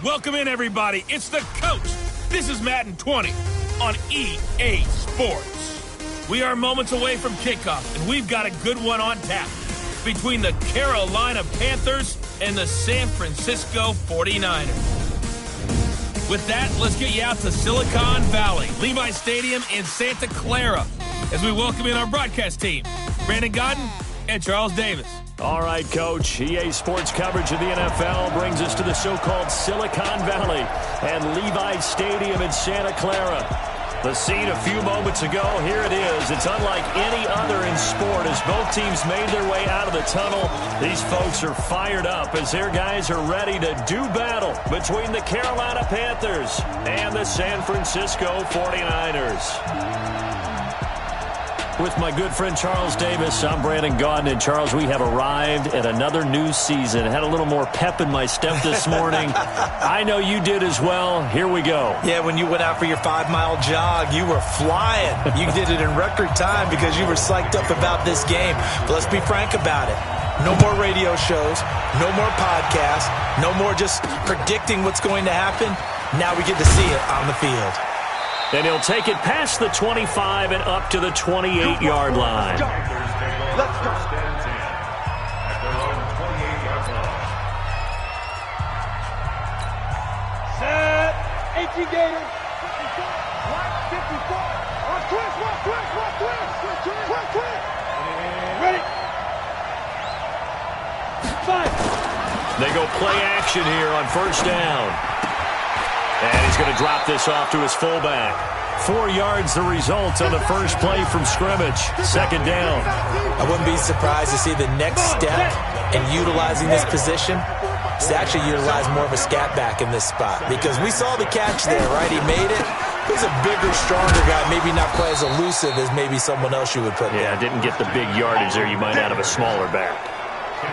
Welcome in, everybody. It's the coach. This is Madden 20 on EA Sports. We are moments away from kickoff, and we've got a good one on tap between the Carolina Panthers and the San Francisco 49ers. With that, let's get you out to Silicon Valley, Levi Stadium in Santa Clara, as we welcome in our broadcast team, Brandon Godden and Charles Davis. All right, Coach. EA Sports coverage of the NFL brings us to the so-called Silicon Valley and Levi Stadium in Santa Clara. The scene a few moments ago, here it is. It's unlike any other in sport as both teams made their way out of the tunnel. These folks are fired up as their guys are ready to do battle between the Carolina Panthers and the San Francisco 49ers. With my good friend Charles Davis, I'm Brandon Godden. And Charles, we have arrived at another new season. I had a little more pep in my step this morning. I know you did as well. Here we go. Yeah, when you went out for your 5-mile jog, you were flying. You did it in record time because you were psyched up about this game. But let's be frank about it. No more radio shows, no more podcasts, no more just predicting what's going to happen. Now we get to see it on the field. And he'll take it past the 25 and up to the 28-yard line. Let's go. Set. 18 Gator. 54. On twist. Ready. 5. They go play action here on first down. And he's going to drop this off to his fullback. 4 yards the result on the first play from scrimmage. Second down. I wouldn't be surprised to see the next step in utilizing this position is to actually utilize more of a scat back in this spot. Because we saw the catch there, right? He made it. He's a bigger, stronger guy, maybe not quite as elusive as maybe someone else you would put there. Yeah, didn't get the big yardage there you might out of a smaller back.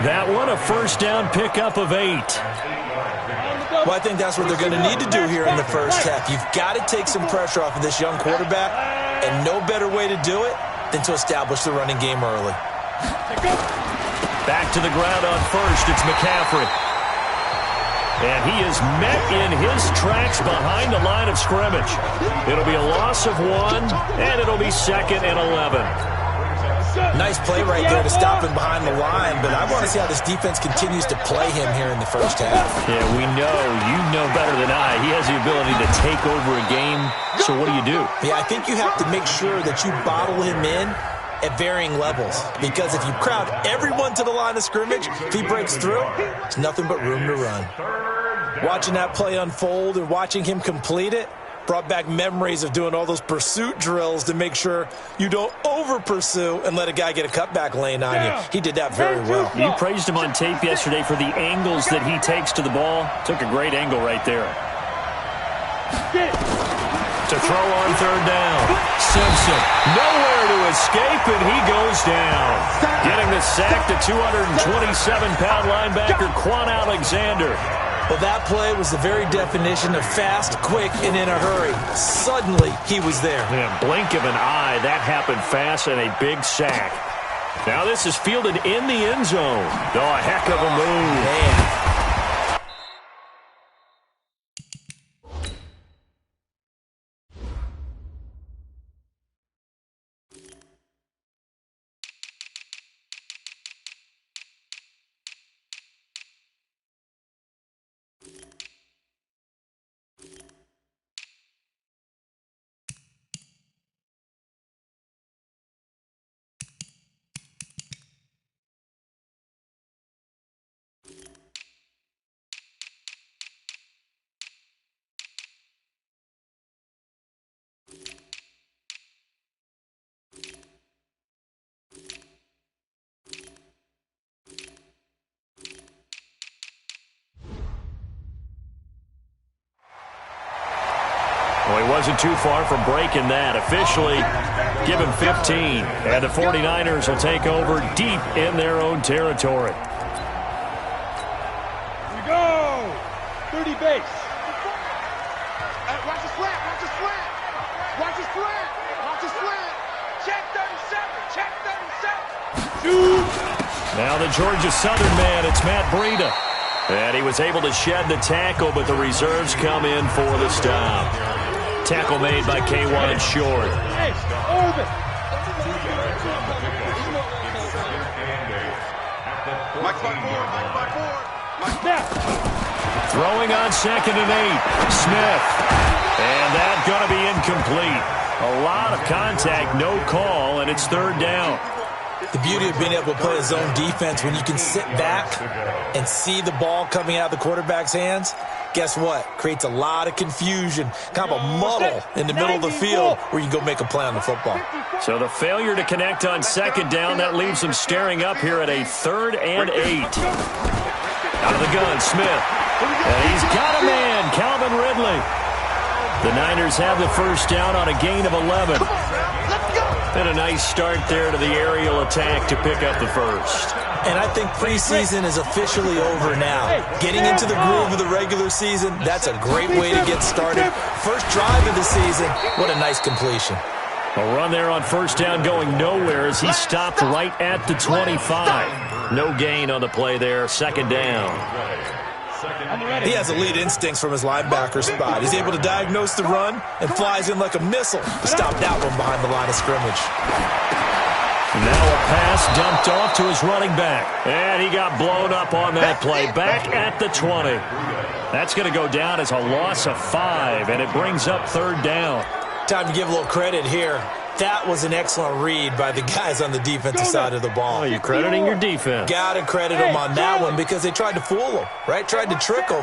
That one, a first down pickup of 8. Well, I think that's what they're going to need to do here in the first half. You've got to take some pressure off of this young quarterback, and no better way to do it than to establish the running game early. Back to the ground on first. It's McCaffrey. And he is met in his tracks behind the line of scrimmage. It'll be a loss of 1, and it'll be 2nd and 11. Nice play right there to stop him behind the line, but I want to see how this defense continues to play him here in the first half. Yeah, we know. You know better than I. He has the ability to take over a game, so what do? Yeah, I think you have to make sure that you bottle him in at varying levels, because if you crowd everyone to the line of scrimmage, if he breaks through, there's nothing but room to run. Watching that play unfold and watching him complete it brought back memories of doing all those pursuit drills to make sure you don't over-pursue and let a guy get a cutback lane on you. He did that very well. You praised him on tape yesterday for the angles that he takes to the ball. Took a great angle right there. To throw on third down. Simpson, nowhere to escape, and he goes down. Getting the sack to 227-pound linebacker Quan Alexander. Well, that play was the very definition of fast, quick, and in a hurry. Suddenly, he was there. In a blink of an eye, that happened fast and a big sack. Now this is fielded in the end zone. Oh, a heck of a move. Man. Well, he wasn't too far from breaking that. Officially, give him 15. And the 49ers will take over deep in their own territory. Here we go. 30 base. Watch the slant. Watch the slant. Watch the slant. Watch the slant. Check 37. Check 37. Shoot. Now the Georgia Southern man, it's Matt Breida. And he was able to shed the tackle, but the reserves come in for the stop. Tackle made by K1 Short. Throwing on 2nd and 8. Smith. And that's going to be incomplete. A lot of contact, no call, and it's 3rd down. The beauty of being able to play a zone defense when you can sit back and see the ball coming out of the quarterback's hands, guess what? Creates a lot of confusion, kind of a muddle in the middle of the field where you can go make a play on the football. So the failure to connect on 2nd down, that leaves them staring up here at a 3rd and 8. Out of the gun, Smith. And he's got a man, Calvin Ridley. The Niners have the 1st down on a gain of 11. And a nice start there to the aerial attack to pick up the 1st. And I think preseason is officially over now. Getting into the groove of the regular season, that's a great way to get started. First drive of the season, what a nice completion. A run there on 1st down going nowhere as he stopped right at the 25. No gain on the play there, 2nd down. He has elite instincts from his linebacker spot. He's able to diagnose the run and flies in like a missile to stop that one behind the line of scrimmage. Now a pass dumped off to his running back. And he got blown up on that play. Back at the 20. That's going to go down as a loss of 5, and it brings up 3rd down. Time to give a little credit here. That was an excellent read by the guys on the defensive side of the ball. Oh, you're crediting your defense. Got to credit them on that one because they tried to fool him, right? Tried to trick him,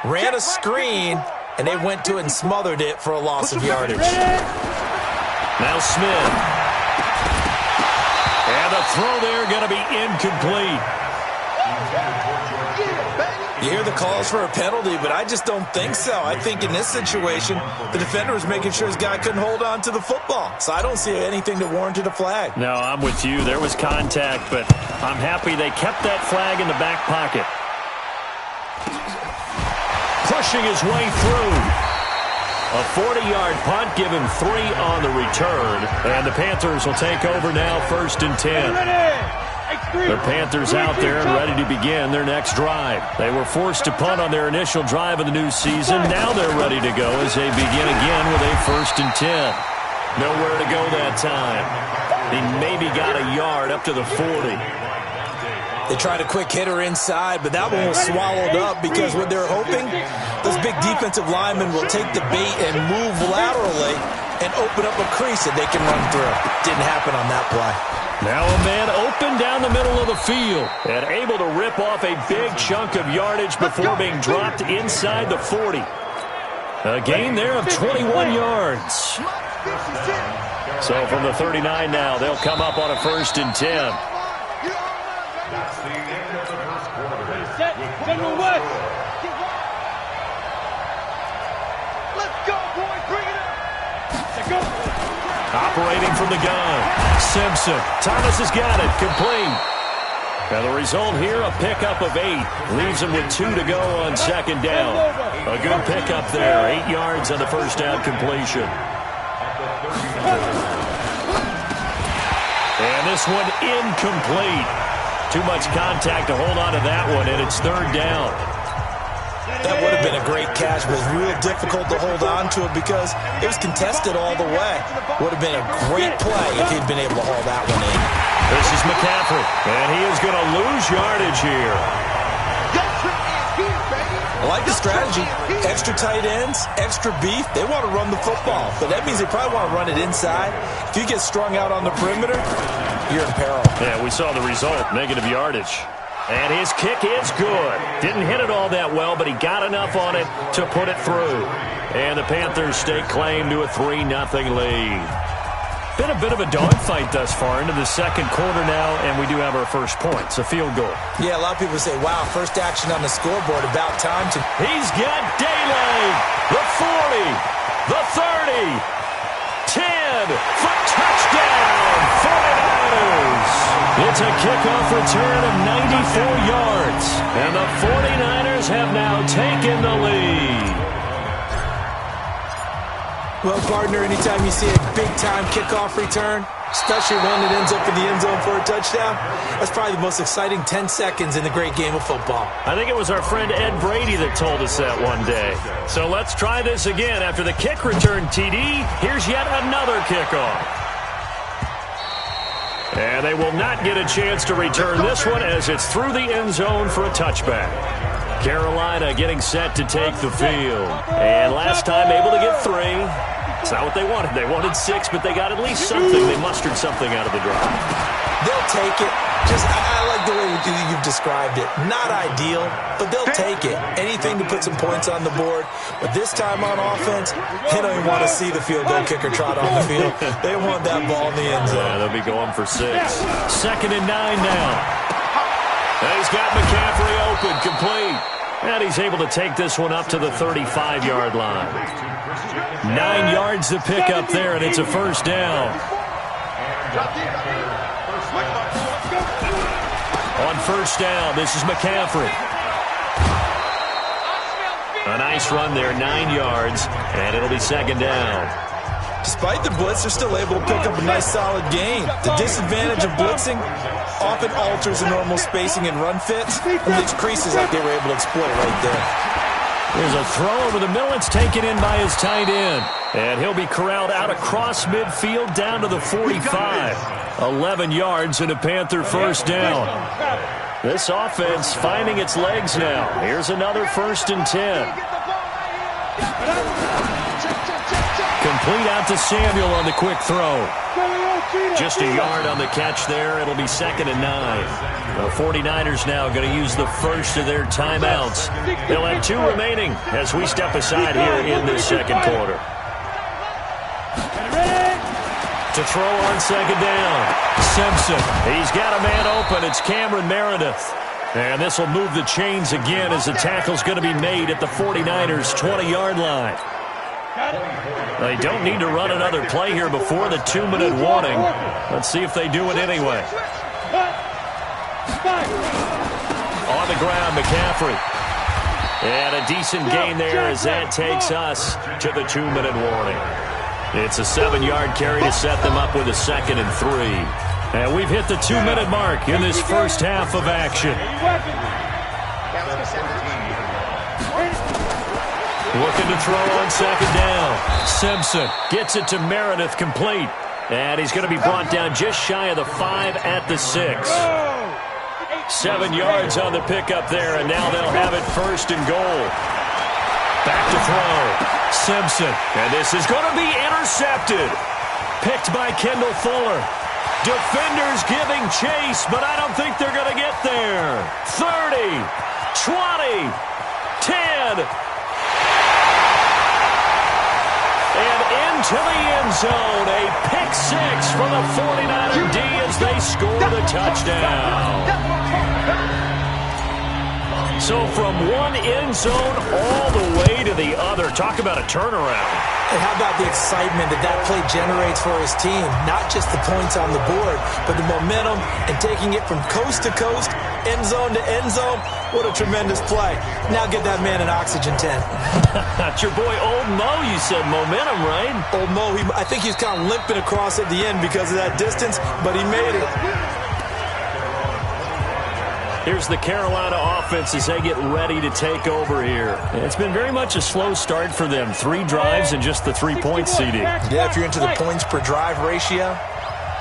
ran a screen, and they went to it and smothered it for a loss of yardage. Now Smith. And the throw there going to be incomplete. You hear the calls for a penalty, but I just don't think so. I think in this situation, the defender was making sure his guy couldn't hold on to the football. So I don't see anything that warranted a flag. No, I'm with you. There was contact, but I'm happy they kept that flag in the back pocket. Pushing his way through. A 40-yard punt, give him 3 on the return. And the Panthers will take over now, 1st and 10. The Panthers out there and ready to begin their next drive. They were forced to punt on their initial drive of the new season. Now they're ready to go as they begin again with a 1st and 10. Nowhere to go that time. He maybe got a yard up to the 40. They tried a quick hitter inside, but that one was swallowed up because what they're hoping, those big defensive linemen will take the bait and move laterally and open up a crease that they can run through. Didn't happen on that play. Now a man open down the middle of the field and able to rip off a big chunk of yardage before being dropped inside the 40. A gain there of 21 yards. So from the 39 now, they'll come up on a 1st and 10. Operating from the gun. Simpson. Thomas has got it. Complete. Now the result here, a pickup of 8. Leaves him with 2 to go on 2nd down. A good pickup there. 8 yards on the 1st down completion. And this one incomplete. Too much contact to hold on to that one, and it's 3rd down. That would have been a great catch, but it was real difficult to hold on to it because it was contested all the way. Would have been a great play if he'd been able to haul that one in. This is McCaffrey, and he is going to lose yardage here. I like the strategy. Extra tight ends, extra beef. They want to run the football, but that means they probably want to run it inside. If you get strung out on the perimeter, you're in peril. Yeah, we saw the result, negative yardage. And his kick is good. Didn't hit it all that well, but he got enough on it to put it through. And the Panthers stake claim to a 3-0 lead. Been a bit of a dogfight thus far into the 2nd quarter now, and we do have our first point. It's a field goal. Yeah, a lot of people say, wow, first action on the scoreboard, about time to... He's got daylight. The 40, the 30, 10 for touchdown, 49ers. It's a kickoff return of 94 yards, and the 49ers have now taken the lead. Well, partner, anytime you see a big-time kickoff return, especially one that ends up in the end zone for a touchdown, that's probably the most exciting 10 seconds in the great game of football. I think it was our friend Ed Brady that told us that one day. So let's try this again. After the kick return TD, here's yet another kickoff. And they will not get a chance to return this one as it's through the end zone for a touchback. Carolina getting set to take the field. And last time able to get 3. It's not what they wanted. They wanted 6, but they got at least something. They mustered something out of the drive. They'll take it. I like the way you've described it. Not ideal, but they'll take it. Anything to put some points on the board. But this time on offense, they don't even want to see the field goal kicker trot on the field. They want that ball in the end zone. Yeah, they'll be going for 6. 2nd and 9 now. And he's got McCaffrey open, complete. And he's able to take this one up to the 35-yard line. 9 yards to pick up there, and it's a first down. On first down, this is McCaffrey. A nice run there, 9 yards, and it'll be 2nd down. Despite the blitz, they're still able to pick up a nice, solid gain. The disadvantage of blitzing often alters the normal spacing and run fits, and leaves creases like they were able to exploit right there. There's a throw over the middle. It's taken in by his tight end. And he'll be corralled out across midfield down to the 45. 11 yards and a Panther first down. This offense finding its legs now. Here's another 1st and 10. Complete out to Samuel on the quick throw. Just a yard on the catch there. It'll be 2nd and 9. The 49ers now going to use the first of their timeouts. They'll have 2 remaining as we step aside here in this second quarter. To throw on 2nd down. Simpson. He's got a man open. It's Cameron Meredith. And this will move the chains again as the tackle's going to be made at the 49ers' 20-yard line. They don't need to run another play here before the 2-minute warning. Let's see if they do it anyway. On the ground, McCaffrey. And a decent gain there as that takes us to the 2-minute warning. It's a 7-yard carry to set them up with a 2nd and 3. And we've hit the 2-minute mark in this first half of action. Looking to throw on 2nd down. Simpson gets it to Meredith, complete. And he's going to be brought down just shy of the 5 at the 6. 7 yards on the pickup there, and now they'll have it 1st and goal. Back to throw. Simpson. And this is going to be intercepted. Picked by Kendall Fuller. Defenders giving chase, but I don't think they're going to get there. 30, 20, 10. And into the end zone, a pick 6 for the 49er D as they score the touchdown. So from one end zone all the way to the other. Talk about a turnaround. And how about the excitement that play generates for his team? Not just the points on the board, but the momentum and taking it from coast to coast, end zone to end zone. What a tremendous play. Now get that man an oxygen tent. That's your boy Old Mo, you said. Momentum, right? Old Mo, I think he's kind of limping across at the end because of that distance, but he made it. Here's the Carolina offense as they get ready to take over here. It's been very much a slow start for them. 3 drives and just the 3-point seeding. Yeah, if you're into the points per drive ratio,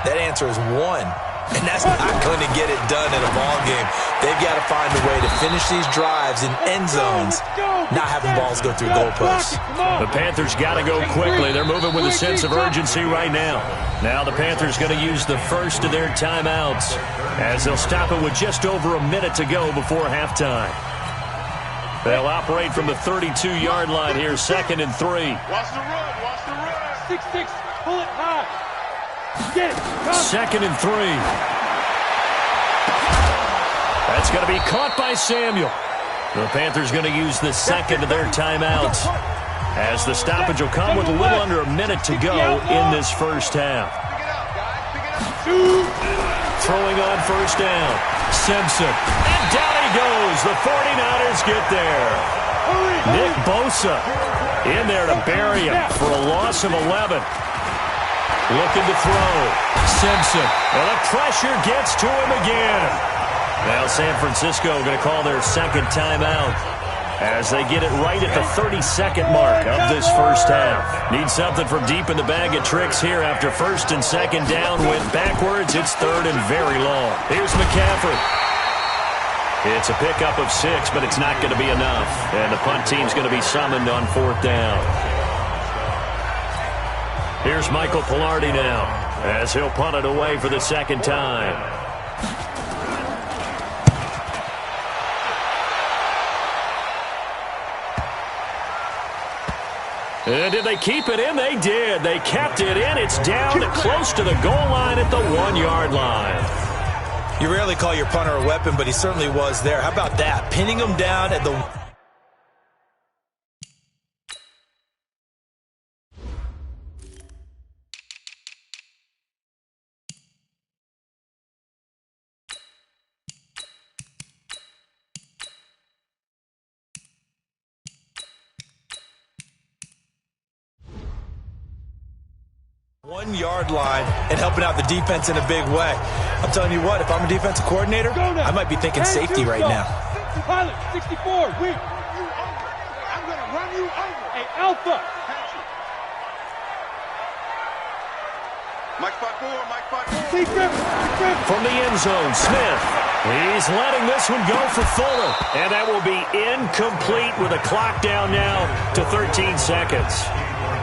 that answer is 1. And that's not going to get it done in a ball game. They've got to find a way to finish these drives in end zones, not having balls go through goalposts. The Panthers got to go quickly. They're moving with a sense of urgency right now. Now the Panthers going to use the first of their timeouts as they'll stop it with just over a minute to go before halftime. They'll operate from the 32-yard line here, 2nd and 3. Watch the run, watch the run. 6-6, pull it high. Get it. 2nd and 3. That's going to be caught by Samuel. The Panthers going to use the second of their timeouts as the stoppage will come with a little under a minute to go in this first half. Throwing on first down. Simpson. And down he goes. The 49ers get there. Nick Bosa in there to bury him for a loss of 11. Looking to throw. Simpson. And the pressure gets to him again. Now San Francisco going to call their second timeout as they get it right at the 32nd mark of this first half. Need something from deep in the bag of tricks here after first and second down went backwards. It's third and very long. Here's McCaffrey. It's a pickup of 6, but it's not going to be enough. And the punt team's going to be summoned on fourth down. Here's Michael Pilardi now as he'll punt it away for the second time. And did they keep it in? They did. They kept it in. It's down close to the goal line at the 1-yard line. You rarely call your punter a weapon, but he certainly was there. How about that? Pinning him down at the... one-yard line and helping out the defense in a big way. I'm telling you what, if I'm a defensive coordinator, I might be thinking safety right now. Pilot, 64, weak. I'm going to run you over. Hey, Alpha. Mike 5-4, Mike 5-4. From the end zone, Smith. He's letting this one go for Fuller. And that will be incomplete with a clock down now to 13 seconds.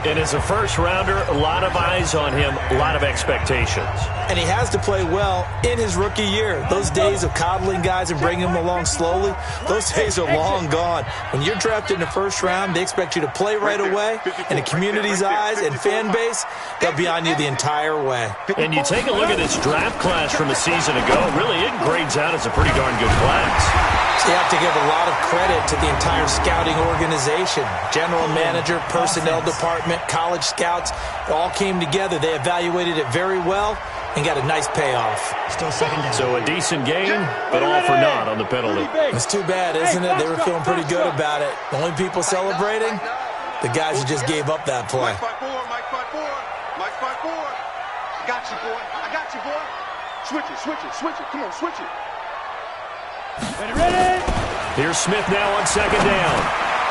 And as a first-rounder, a lot of eyes on him, a lot of expectations. And he has to play well in his rookie year. Those days of coddling guys and bringing them along slowly, those days are long gone. When you're drafted in the first round, they expect you to play right away. And the community's eyes and fan base, they'll be on you the entire way. And you take a look at this draft class from a season ago, really it grades out as a pretty darn good class. So you have to give a lot of credit to the entire scouting organization. General manager, personnel department, college scouts, it all came together. They evaluated it very well and got a nice payoff. Still second down. So a decent game, but all for naught on the penalty. It's too bad, isn't it? They were feeling pretty good about it. The only people celebrating, the guys who just gave up that play. Mike 5-4, Mike 5-4, Mike 5-4. I got you, boy. I got you, boy. Switch it, switch it, switch it. Come on, switch it. Ready? Here's Smith now on second down.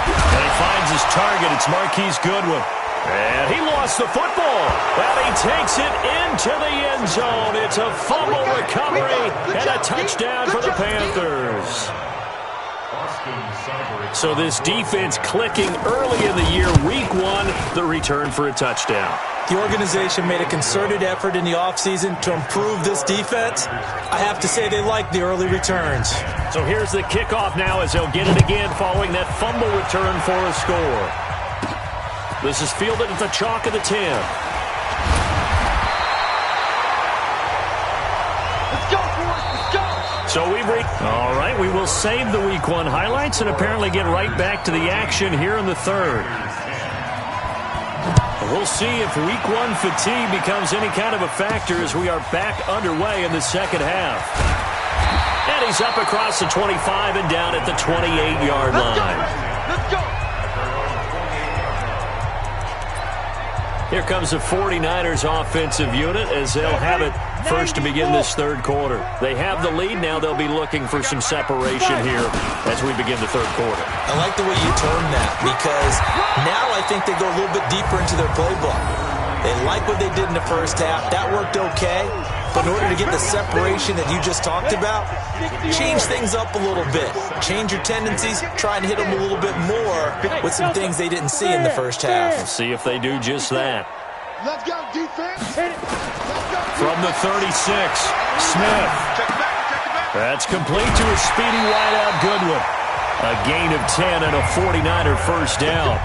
And he finds his target. It's Marquise Goodwin. And he lost the football. And he takes it into the end zone. It's a fumble recovery and a touchdown for the Panthers. So this defense clicking early in the year, week one, the return for a touchdown. The organization made a concerted effort in the offseason to improve this defense. I have to say they like the early returns. So here's the kickoff now as they'll get it again following that fumble return for a score. This is fielded at the chalk of the 10. Let's go, boys. Let's go. So all right, we will save the week one highlights and apparently get right back to the action here in the third. We'll see if week one fatigue becomes any kind of a factor as we are back underway in the second half. And he's up across the 25 and down at the 28-yard line. Let's go. Here comes the 49ers offensive unit as they'll have it first to begin this third quarter. They have the lead. Now they'll be looking for some separation here as we begin the third quarter. I like the way you term that because now I think they go a little bit deeper into their playbook. They like what they did in the first half. That worked okay. But in order to get the separation that you just talked about, change things up a little bit. Change your tendencies. Try and hit them a little bit more with some things they didn't see in the first half. We'll see if they do just that. Let's go, defense. Hit it. Let's go. From the 36, Smith. That's complete to a speedy wideout Goodwin. A gain of 10 and a 49er first down.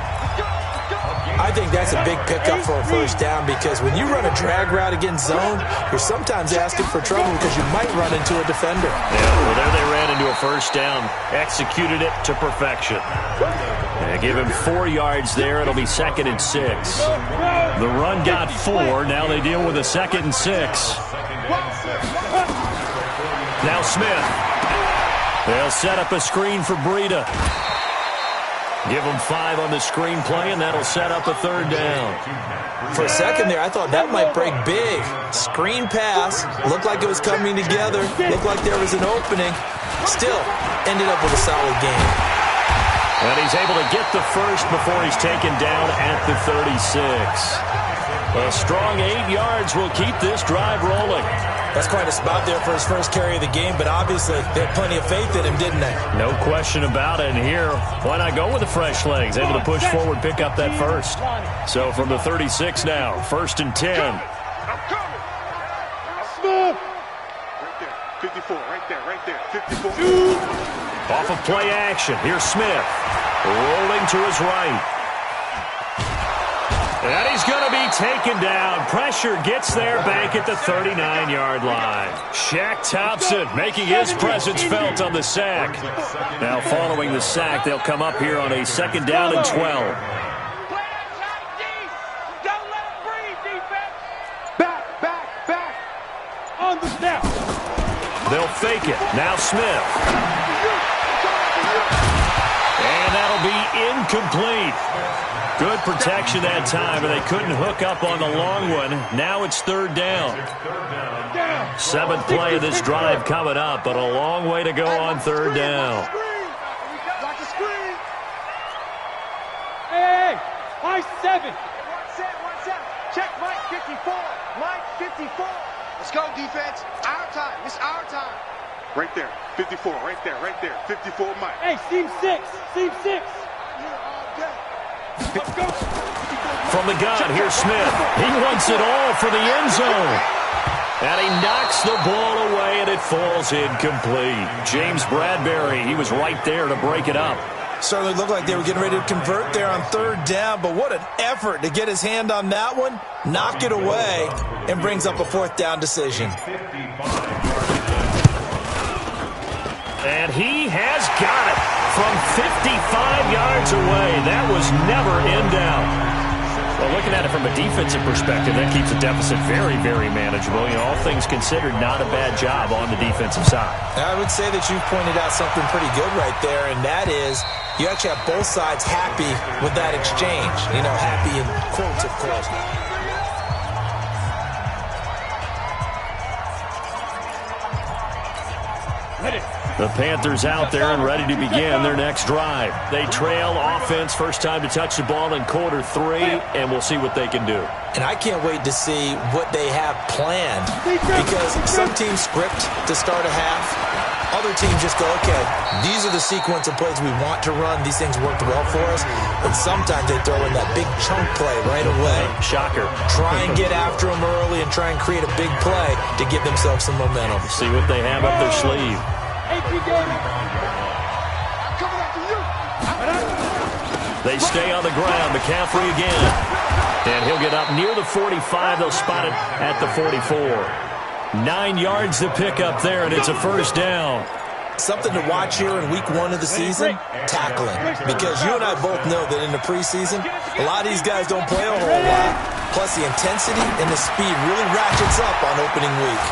I think that's a big pickup for a first down because when you run a drag route against zone, you're sometimes asking for trouble because you might run into a defender. Yeah, well, there they ran into a first down. Executed it to perfection. And give him 4 yards there. It'll be 2nd and 6. The run got 4. Now they deal with a 2nd and 6. Now Smith. They'll set up a screen for Breida. Give them 5 on the screenplay, and that'll set up a 3rd down. For a second there, I thought that might break big. Screen pass. Looked like it was coming together. Looked like there was an opening. Still, ended up with a solid game. And he's able to get the first before he's taken down at the 36. A strong 8 yards will keep this drive rolling. That's quite a spot there for his first carry of the game, but obviously they had plenty of faith in him, didn't they? No question about it. And here, why not go with the fresh legs? Able to push forward, pick up that first. So from the 36 now, 1st and 10. I'm coming. Smith. Right there. 54. Right there. 54. Off of play action. Here's Smith. Rolling to his right. And he's going to be taken down. Pressure gets there back at the 39-yard line. Shaq Thompson making his presence felt on the sack. Now following the sack, they'll come up here on a 2nd down and 12. Back. On the snap. They'll fake it. Now Smith. And that'll be incomplete. Good protection that time, and they couldn't hook up on the long one. Now it's 3rd down. 7th play of this drive coming up, but a long way to go on 3rd down. Hey, high 7. One set. Check Mike 54. Mike 54. Let's go, defense. Our time. It's our time. Right there. 54. Right there. 54, Mike. Hey, seam 6. Let's go. From the gun, here's Smith. He wants it all for the end zone. And he knocks the ball away, and it falls incomplete. James Bradbury, he was right there to break it up. Certainly looked like they were getting ready to convert there on 3rd down, but what an effort to get his hand on that one, knock it away, and brings up a 4th down decision. And he has got it from 55 yards away. That was never in doubt. Well, looking at it from a defensive perspective, that keeps the deficit very, very manageable. You know, all things considered, not a bad job on the defensive side. I would say that you've pointed out something pretty good right there, and that is you actually have both sides happy with that exchange. You know, happy in quotes, of course. The Panthers out there and ready to begin their next drive. They trail offense, first time to touch the ball in quarter 3, and we'll see what they can do. And I can't wait to see what they have planned, because some teams script to start a half. Other teams just go, okay, these are the sequence of plays we want to run. These things worked well for us. And sometimes they throw in that big chunk play right away. Shocker. Try and get after them early and try and create a big play to give themselves some momentum. See what they have up their sleeve. They stay on the ground. McCaffrey again. And he'll get up near the 45. They'll spot it at the 44. 9 yards to pick up there, and it's a 1st down. Something to watch here in week 1 of the season, tackling. Because you and I both know that in the preseason, a lot of these guys don't play a whole lot. Plus the intensity and the speed really ratchets up on opening week.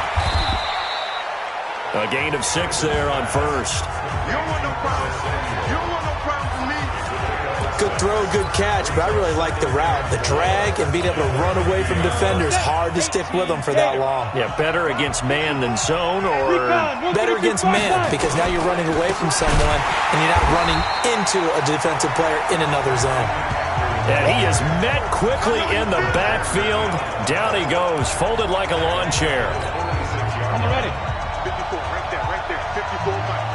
A gain of 6 there on 1st. You don't want no problems. You don't want no problems with me. Good throw, good catch, but I really like the route. The drag and being able to run away from defenders. Hard to stick with them for that long. Yeah, better against man than zone, or better against man, because now you're running away from someone and you're not running into a defensive player in another zone. And he is met quickly in the backfield. Down he goes, folded like a lawn chair. I'm ready. 54, right there. 54, Mike.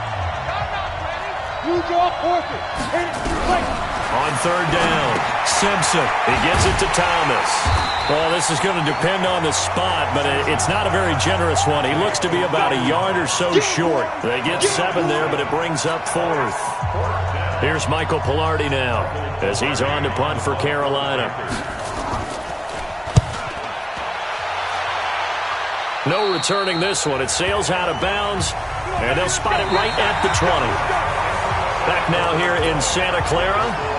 You draw 4th. On 3rd down, Simpson. He gets it to Thomas. Well, this is going to depend on the spot, but it's not a very generous one. He looks to be about a yard or so short. They get 7 there, but it brings up 4th. Here's Michael Pilardi now as he's on to punt for Carolina. No returning this one. It sails out of bounds, and they'll spot it right at the 20. Back now here in Santa Clara.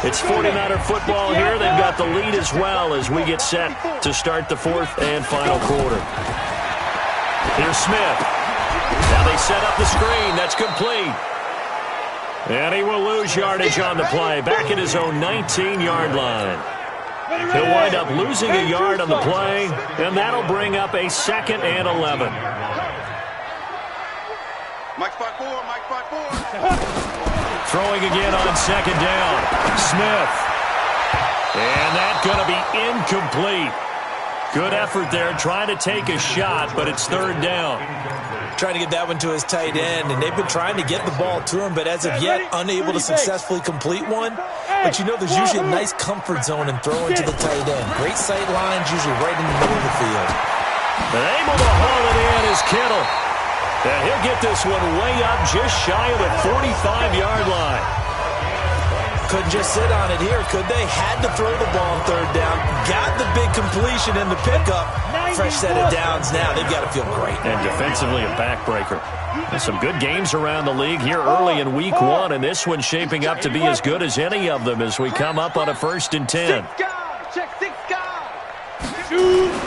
It's 49er football here. They've got the lead as well as we get set to start the 4th and final quarter. Here's Smith. Now they set up the screen. That's complete. And he will lose yardage on the play, back at his own 19-yard line. He'll wind up losing a yard on the play, and that'll bring up a 2nd and 11. Mike 5-4, Mike 5-4. Throwing again on 2nd down. Smith. And that's going to be incomplete. Good effort there, trying to take a shot, but it's 3rd down. Trying to get that one to his tight end, and they've been trying to get the ball to him, but as of yet, unable to successfully complete one. But you know there's usually a nice comfort zone in throwing to the tight end. Great sight lines, usually right in the middle of the field. And able to haul it in is Kittle. And he'll get this one way up just shy of the 45-yard line. Couldn't just sit on it here, could they? Had to throw the ball on 3rd down. Got the big completion in the pickup. Fresh set of downs now. They've got to feel great. And defensively a backbreaker. And some good games around the league here early in week 1, and this one's shaping up to be as good as any of them as we come up on a 1st and 10. Check 6 guys.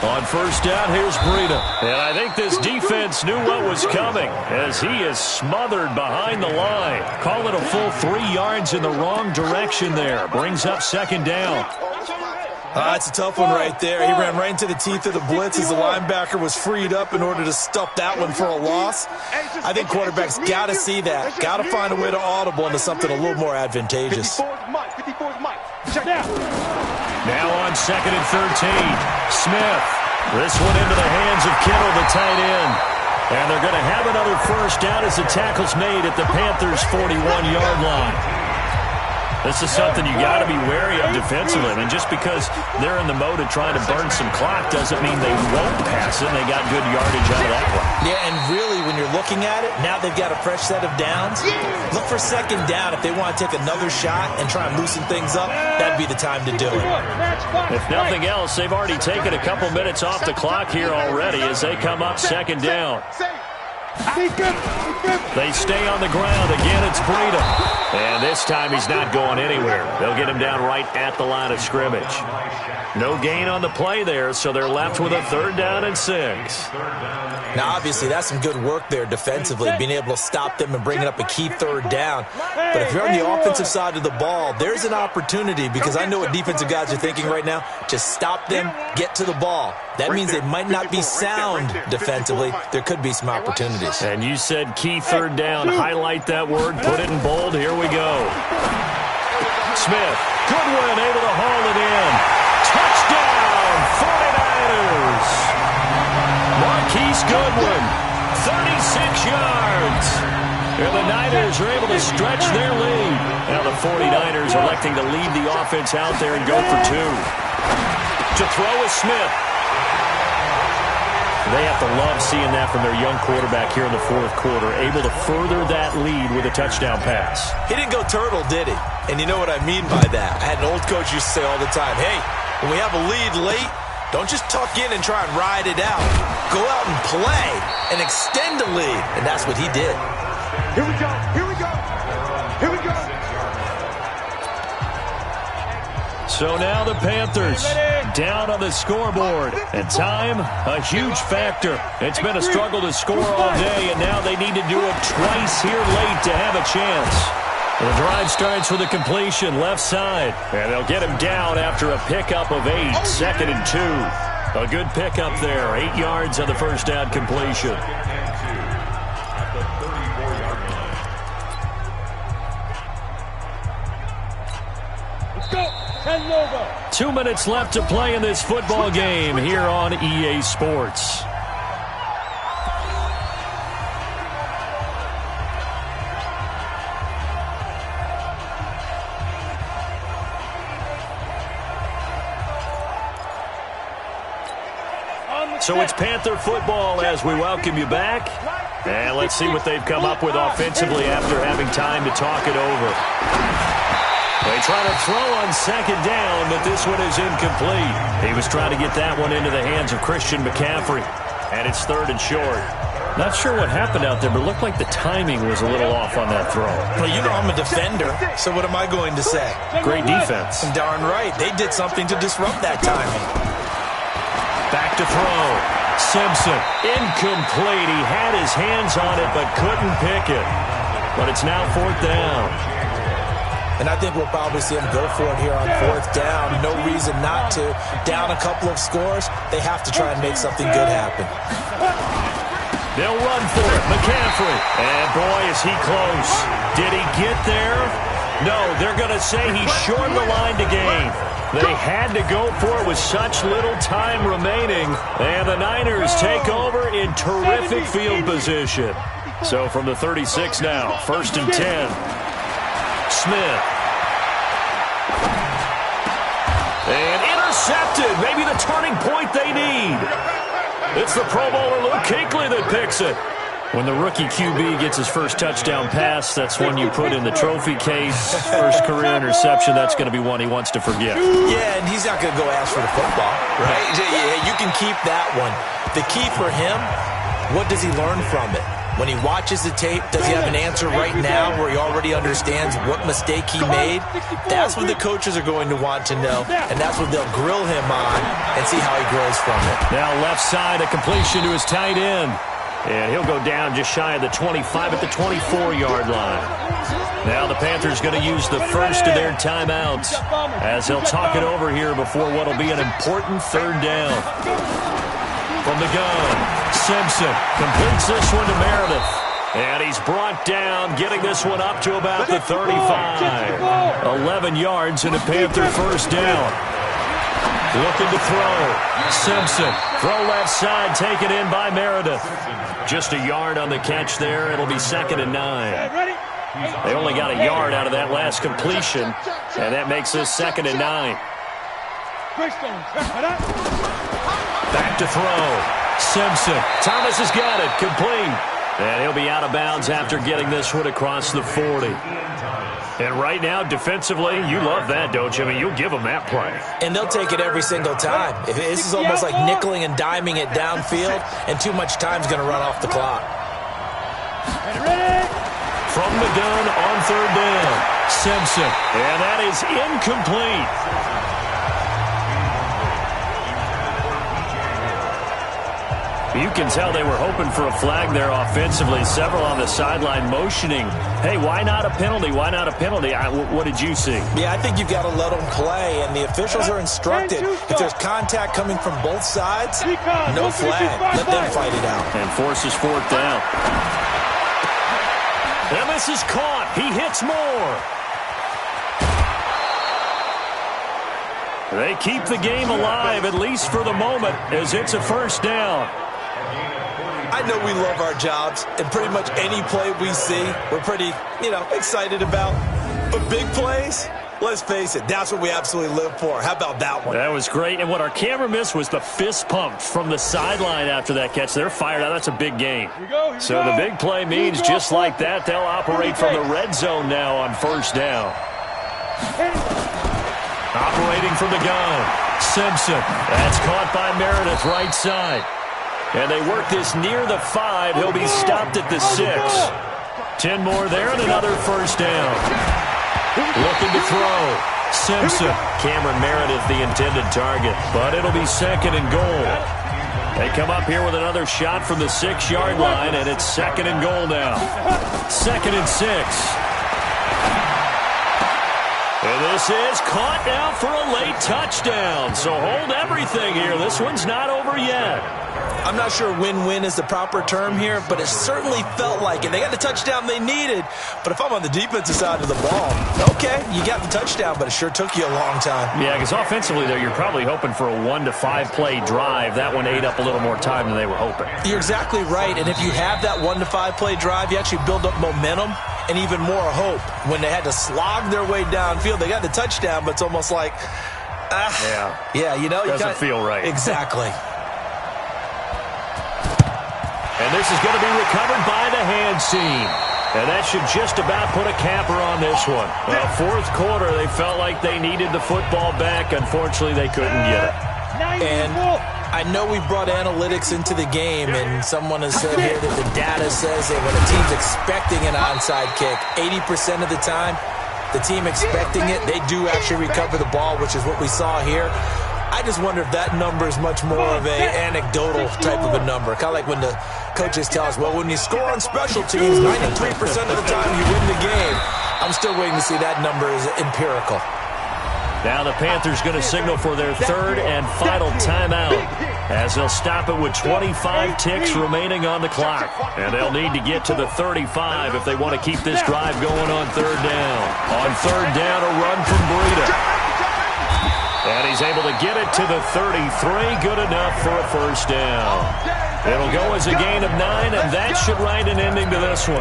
On 1st down, here's Breida. And I think this defense knew what was coming as he is smothered behind the line. Call it a full 3 yards in the wrong direction there. Brings up 2nd down. That's a tough one right there. He ran right into the teeth of the blitz as the linebacker was freed up in order to stuff that one for a loss. I think quarterbacks got to see that. Got to find a way to audible into something a little more advantageous. 54's Mike. Check down. Now on 2nd and 13. Smith. This one into the hands of Kittle, the tight end. And they're going to have another 1st down as the tackle's made at the Panthers' 41-yard line. This is something you got to be wary of defensively. I mean, just because they're in the mode of trying to burn some clock doesn't mean they won't pass it. And they got good yardage out of that one. Yeah, and really, when you're looking at it, now they've got a fresh set of downs. Look for 2nd down. If they want to take another shot and try and loosen things up, that'd be the time to do it. If nothing else, they've already taken a couple minutes off the clock here already as they come up 2nd down. They stay on the ground. Again, it's Breida. And this time he's not going anywhere. They'll get him down right at the line of scrimmage. No gain on the play there, so they're left with a 3rd down and 6. Now, obviously, that's some good work there defensively, being able to stop them and bringing up a key 3rd down. But if you're on the offensive side of the ball, there's an opportunity, because I know what defensive guys are thinking right now. Just stop them, get to the ball. That means they might not be sound defensively. There could be some opportunities. And you said key 3rd down. Highlight that word. Put it in bold. Here we go. Smith. Goodwin able to haul it in. Touchdown, 49ers. Marquise Goodwin, 36 yards. And the Niners are able to stretch their lead. Now the 49ers electing to leave the offense out there and go for 2. To throw is Smith. They have to love seeing that from their young quarterback here in the 4th quarter, able to further that lead with a touchdown pass. He didn't go turtle, did he? And you know what I mean by that. I had an old coach used to say all the time, hey, when we have a lead late, don't just tuck in and try and ride it out. Go out and play and extend the lead. And that's what he did. Here we go. Here we go. Here we go. So now the Panthers down on the scoreboard. And time, a huge factor. It's been a struggle to score all day, and now they need to do it twice here late to have a chance. The drive starts with a completion left side. And they'll get him down after a pickup of 8, 2nd and 2. A good pickup there, 8 yards on the 1st down completion. Let's go. 10 over. 2 minutes left to play in this football game here on EA Sports. So it's Panther football as we welcome you back. And let's see what they've come up with offensively after having time to talk it over. They try to throw on 2nd down, but this one is incomplete. He was trying to get that one into the hands of Christian McCaffrey. And it's 3rd and short. Not sure what happened out there, but it looked like the timing was a little off on that throw. Well, you know I'm a defender, so what am I going to say? Great defense. Darn right. They did something to disrupt that timing. Back to throw. Simpson, incomplete. He had his hands on it, but couldn't pick it. but it's now 4th down. And I think we'll probably see them go for it here on 4th down. No reason not to. Down a couple of scores, they have to try and make something good happen. They'll run for it. McCaffrey. And boy, is he close. Did he get there? No, they're going to say he shortened the line to gain. They had to go for it with such little time remaining. And the Niners take over in terrific field position. So from the 36 now, 1st and 10. Smith. And intercepted. Maybe the turning point they need. It's the Pro Bowler Luke Kuechly that picks it. When the rookie QB gets his first touchdown pass, that's one you put in the trophy case. First career interception, that's going to be one he wants to forget. Yeah, and he's not going to go ask for the football, right? Yeah, you can keep that one. The key for him, what does he learn from it? When he watches the tape, does he have an answer right now where he already understands what mistake he made? That's what the coaches are going to want to know, and that's what they'll grill him on and see how he grows from it. Now left side, a completion to his tight end. And he'll go down just shy of the 25 at the 24-yard line. Now the Panthers going to use the first of their timeouts as they'll talk it over here before what will be an important 3rd down. From the gun, Simpson completes this one to Meredith. And he's brought down, getting this one up to about the 35. 11 yards and a Panther 1st down. Looking to throw. Simpson, throw left side, taken in by Meredith. Just a yard on the catch there. It'll be 2nd and 9. They only got a yard out of that last completion, and that makes this 2nd and 9. Back to throw. Simpson. Thomas has got it. Complete. And he'll be out of bounds after getting this one across the 40. And right now, defensively, you love that, don't you? I mean, you'll give them that play. And they'll take it every single time. This is almost like nickeling and diming it downfield, and too much time's going to run off the clock. From the gun on 3rd down, Simpson. And that is incomplete. You can tell they were hoping for a flag there offensively. Several on the sideline motioning, hey, why not a penalty? Why not a penalty? What did you see? Yeah, I think you've got to let them play, and the officials are instructed. If there's contact coming from both sides, no flag. Let them fight it out. And forces 4th down. And this is caught. He hits more. They keep the game alive, at least for the moment, as it's a 1st down. I know we love our jobs, and pretty much any play we see, we're pretty, excited about. But big plays, let's face it, that's what we absolutely live for. How about that one? That was great, and what our camera missed was the fist pump from the sideline after that catch. They're fired out. That's a big game. So the big play means just like that, they'll operate from the red zone now on 1st down. Operating from the gun, Simpson. That's caught by Meredith, right side. And they work this near the 5. He'll be stopped at the 6. 10 more there and another 1st down. Looking to throw. Simpson. Cameron Meredith, the intended target. But it'll be 2nd and goal. They come up here with another shot from the 6-yard line, and it's 2nd and goal now. 2nd and 6. And this is caught now for a late touchdown. So hold everything here. This one's not over yet. I'm not sure win-win is the proper term here, but it certainly felt like it. They got the touchdown they needed, but if I'm on the defensive side of the ball, okay, you got the touchdown, but it sure took you a long time. Yeah, because offensively, though, you're probably hoping for a 1 to 5 play drive. That one ate up a little more time than they were hoping. You're exactly right, and if you have that 1 to 5 play drive, you actually build up momentum and even more hope. When they had to slog their way downfield, they got the touchdown, but it's almost like, doesn't feel right. Exactly. And this is going to be recovered by the hand team. And that should just about put a capper on this one. Well, 4th quarter, they felt like they needed the football back. Unfortunately, they couldn't get it. And I know we brought analytics into the game, and someone has said here that the data says that when a team's expecting an onside kick, 80% of the time, the team expecting it, they do actually recover the ball, which is what we saw here. I just wonder if that number is much more of a anecdotal type of a number. Kind of like when the coaches tell us, well, when you score on special teams, 93% of the time you win the game. I'm still waiting to see that number is empirical. Now the Panthers going to signal for their third and final timeout as they'll stop it with 25 ticks remaining on the clock. And they'll need to get to the 35 if they want to keep this drive going on third down. On third down, a run from Breida. And he's able to get it to the 33. Good enough for a first down. It'll go as a gain of 9, and that should write an ending to this one.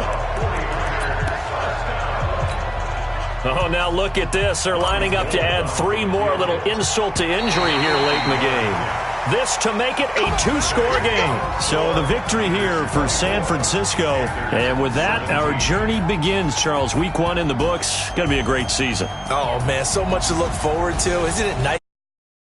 Oh, now look at this. They're lining up to add 3 more. A little insult to injury here late in the game. This to make it a 2-score game. So the victory here for San Francisco. And with that, our journey begins, Charles. Week 1 in the books. Going to be a great season. Oh, man, so much to look forward to. Isn't it nice?